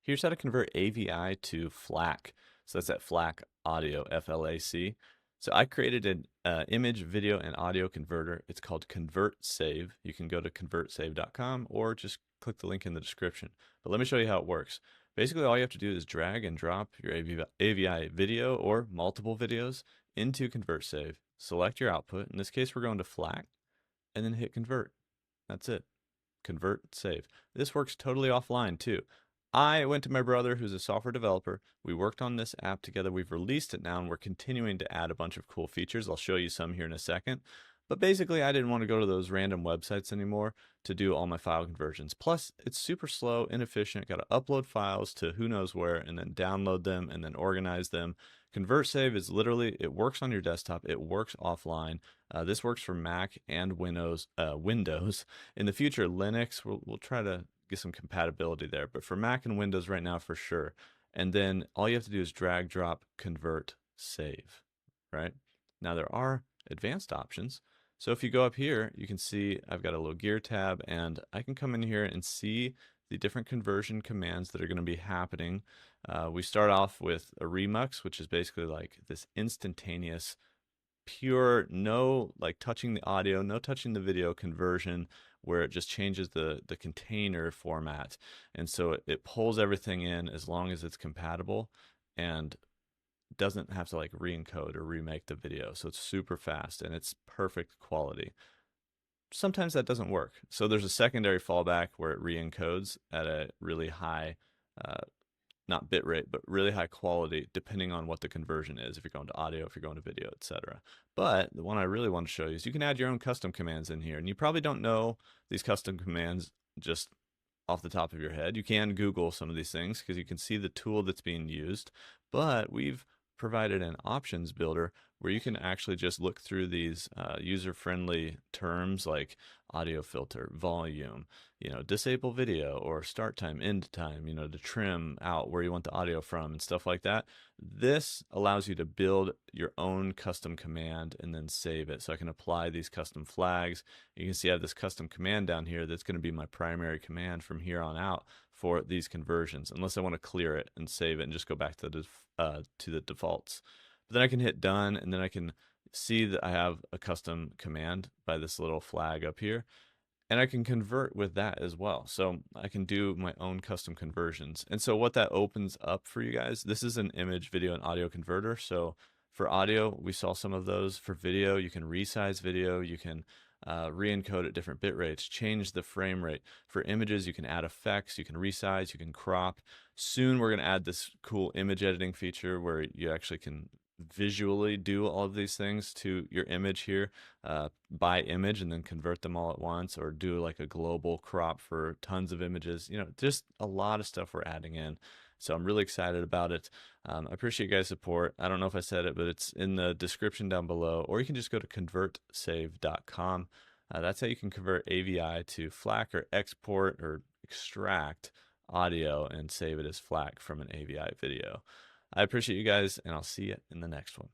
Here's how to convert AVI to FLAC. So that's that FLAC audio, FLAC. So I created an image, video, and audio converter. It's called ConvertSave. You can go to convertsave.com or just click the link in the description. But let me show you how it works. Basically, all you have to do is drag and drop your AVI video or multiple videos into ConvertSave. Select your output. In this case, we're going to FLAC, and then hit Convert. That's it. Convert, save. This works totally offline too. I went to my brother, who's a software developer. We worked on this app together. We've released it now, and we're continuing to add a bunch of cool features. I'll show you some here in a second. But basically, I didn't want to go to those random websites anymore to do all my file conversions. Plus, it's super slow, inefficient. Got to upload files to who knows where, and then download them, and then organize them. ConvertSave is literally, it works on your desktop. It works offline. This works for Mac and Windows. In the future, Linux, we'll try to get some compatibility there. But for Mac and Windows right now, for sure. And then all you have to do is drag, drop, convert, save, right? Now there are advanced options. So if you go up here, you can see I've got a little gear tab, and I can come in here and see the different conversion commands that are going to be happening. We start off with a remux, which is basically like this instantaneous, pure, no like touching the audio, no touching the video conversion, where it just changes the container format. And so it pulls everything in as long as it's compatible and doesn't have to like re-encode or remake the video. So it's super fast and it's perfect quality. Sometimes that doesn't work. So there's a secondary fallback where it re-encodes at a really high, not bit rate, but really high quality, depending on what the conversion is, if you're going to audio, if you're going to video, etc. But the one I really want to show you is you can add your own custom commands in here. And you probably don't know these custom commands just off the top of your head. You can Google some of these things because you can see the tool that's being used. But we've provided an options builder where you can actually just look through these user-friendly terms like audio filter, volume, disable video, or start time, end time, to trim out where you want the audio from and stuff like that. This allows you to build your own custom command and then save it. So I can apply these custom flags. You can see I have this custom command down here that's going to be my primary command from here on out for these conversions, unless I want to clear it and save it and just go back to the defaults. But then I can hit done, and then I can see that I have a custom command by this little flag up here, and I can convert with that as well. So I can do my own custom conversions. And so what that opens up for you guys, this is an image, video, and audio converter. So for audio, we saw some of those. For video, you can resize video, you can re-encode at different bit rates, change the frame rate. For images, you can add effects, you can resize, you can crop. Soon we're going to add this cool image editing feature where you actually can visually do all of these things to your image here by image and then convert them all at once, or do like a global crop for tons of images. Just a lot of stuff we're adding in. So I'm really excited about it. I appreciate you guys' support. I don't know if I said it, but it's in the description down below, or you can just go to convertsave.com. That's how you can convert AVI to FLAC, or export or extract audio and save it as FLAC from an AVI video. I appreciate you guys, and I'll see you in the next one.